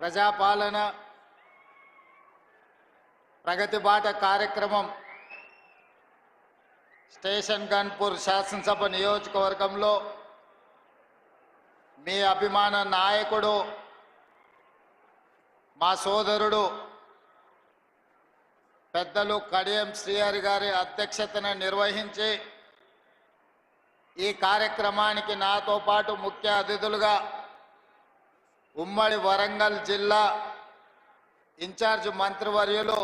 ప్రజాపాలన ప్రగతి బాట కార్యక్రమం స్టేషన్ గన్పూర్ శాసనసభ నియోజకవర్గంలో మీ అభిమాన నాయకుడు మా సోదరుడు పెద్దలు కడియం శ్రీహరి గారి అధ్యక్షతన నిర్వహించి ఈ కార్యక్రమానికి నాతో పాటు ముఖ్య అతిథులుగా ఉమ్మడి వరంగల్ జిల్లా ఇన్ఛార్జ్ మంత్రివర్యులు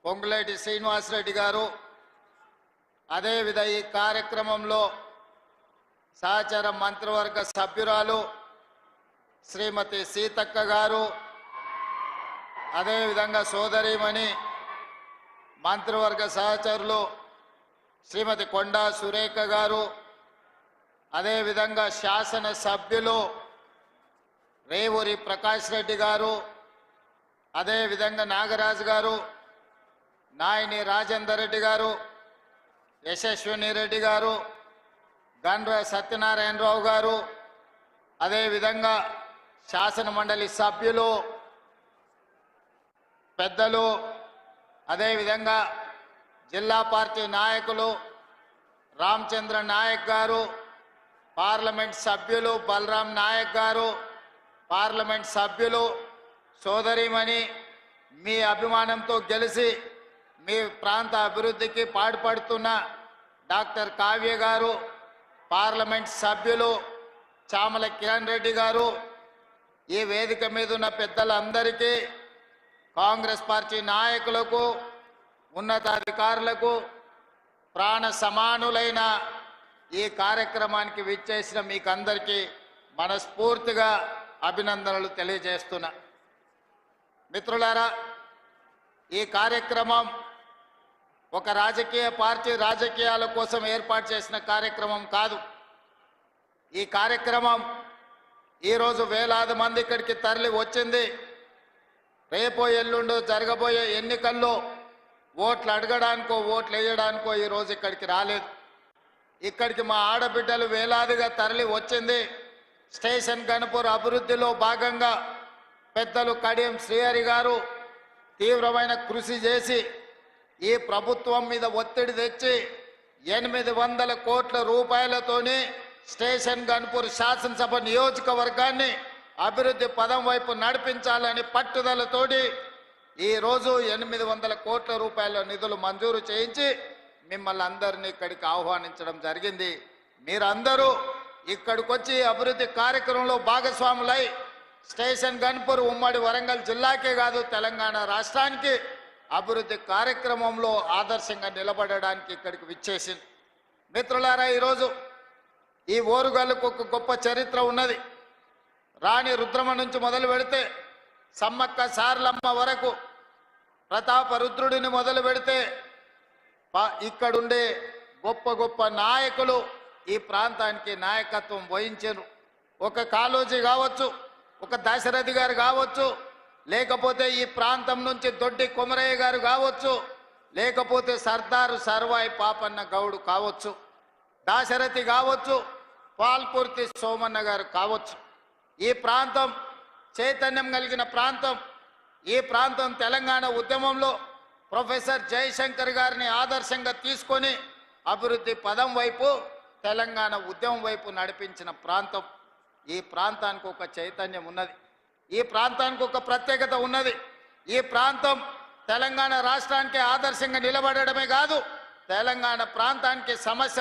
పొంగులేటి శ్రీనివాసరెడ్డి గారు, అదేవిధంగా ఈ కార్యక్రమంలో సహచర మంత్రివర్గ సభ్యురాలు శ్రీమతి సీతక్క గారు, అదేవిధంగా సోదరీమణి మంత్రివర్గ సహచరులు శ్రీమతి కొండా సురేఖ గారు, అదేవిధంగా శాసన సభ్యులు రేవూరి ప్రకాష్ రెడ్డి గారు, అదేవిధంగా నాగరాజు గారు, నాయని రాజేందర్ రెడ్డి గారు, యశస్విని రెడ్డి గారు, గండ్ర సత్యనారాయణరావు గారు, అదేవిధంగా శాసన మండలి సభ్యులు పెద్దలు, అదేవిధంగా జిల్లా పార్టీ నాయకులు రామచంద్ర నాయక్ గారు, పార్లమెంట్ సభ్యులు బలరాం నాయక్ గారు, పార్లమెంట్ సభ్యులు సోదరిమణి మీ అభిమానంతో గెలిచి మీ ప్రాంత అభివృద్ధికి పాటుపడుతున్న డాక్టర్ కావ్య గారు, పార్లమెంట్ సభ్యులు చామల కిరణ్ రెడ్డి గారు, ఈ వేదిక మీద ఉన్న పెద్దలందరికీ, కాంగ్రెస్ పార్టీ నాయకులకు, ఉన్నతాధికారులకు, ప్రాణ సమానులైన ఈ కార్యక్రమానికి విచ్చేసిన మీకందరికీ మనస్ఫూర్తిగా అభినందనలు తెలియజేస్తున్నా. మిత్రులారా, ఈ కార్యక్రమం ఒక రాజకీయ పార్టీ రాజకీయాల కోసం ఏర్పాటు చేసిన కార్యక్రమం కాదు. ఈ కార్యక్రమం ఈరోజు వేలాది మంది ఇక్కడికి తరలి వచ్చింది. రేపో ఎల్లుండో జరగబోయే ఎన్నికల్లో ఓట్లు అడగడానికో ఓట్లు వేయడానికో ఈరోజు ఇక్కడికి రాలేదు. ఇక్కడికి మా ఆడబిడ్డలు వేలాదిగా తరలి వచ్చింది. స్టేషన్ గన్పూర్ అభివృద్ధిలో భాగంగా పెద్దలు కడియం శ్రీహరి గారు తీవ్రమైన కృషి చేసి ఈ ప్రభుత్వం మీద ఒత్తిడి తెచ్చి 800 కోట్ల రూపాయలతోని స్టేషన్ గన్పూర్ శాసనసభ నియోజకవర్గాన్ని అభివృద్ధి పదం వైపు నడిపించాలని పట్టుదలతోటి ఈరోజు 800 కోట్ల రూపాయల నిధులు మంజూరు చేయించి మిమ్మల్ని అందరినీ ఇక్కడికి ఆహ్వానించడం జరిగింది. మీరందరూ ఇక్కడికి వచ్చి అభివృద్ధి కార్యక్రమంలో భాగస్వాములై స్టేషన్ గన్పూర్ ఉమ్మడి వరంగల్ జిల్లాకే కాదు తెలంగాణ రాష్ట్రానికి అభివృద్ధి కార్యక్రమంలో ఆదర్శంగా నిలబడడానికి ఇక్కడికి విచ్చేసింది. మిత్రులారా, ఈరోజు ఈ ఓరుగల్లుకు ఒక గొప్ప చరిత్ర ఉన్నది. రాణి రుద్రమ నుంచి మొదలు పెడితే సమ్మక్క సారలమ్మ వరకు, ప్రతాప రుద్రుడిని మొదలు పెడితే ఇక్కడుండే గొప్ప గొప్ప నాయకులు ఈ ప్రాంతానికి నాయకత్వం వహించారు. ఒక కాళోజీ కావచ్చు, ఒక దశరథి గారు కావచ్చు, లేకపోతే ఈ ప్రాంతం నుంచి దొడ్డి కొమరయ్య గారు కావచ్చు, లేకపోతే సర్దారు సర్వాయి పాపన్న గౌడు కావచ్చు, దాశరథి కావచ్చు, పాల్కుర్తి సోమన్న గారు కావచ్చు. ఈ ప్రాంతం చైతన్యం కలిగిన ప్రాంతం. ఈ ప్రాంతం తెలంగాణ ఉద్యమంలో ప్రొఫెసర్ జయశంకర్ గారిని ఆదర్శంగా తీసుకొని అభివృద్ధి పదం వైపు తెలంగాణ ఉద్యమం వైపు నడిపించిన ప్రాంతం. ఈ ప్రాంతానికి ఒక చైతన్యం ఉన్నది. ఈ ప్రాంతానికి ఒక ప్రత్యేకత ఉన్నది. ఈ ప్రాంతం తెలంగాణ రాష్ట్రానికి ఆదర్శంగా నిలబడడమే కాదు, తెలంగాణ ప్రాంతానికి సమస్య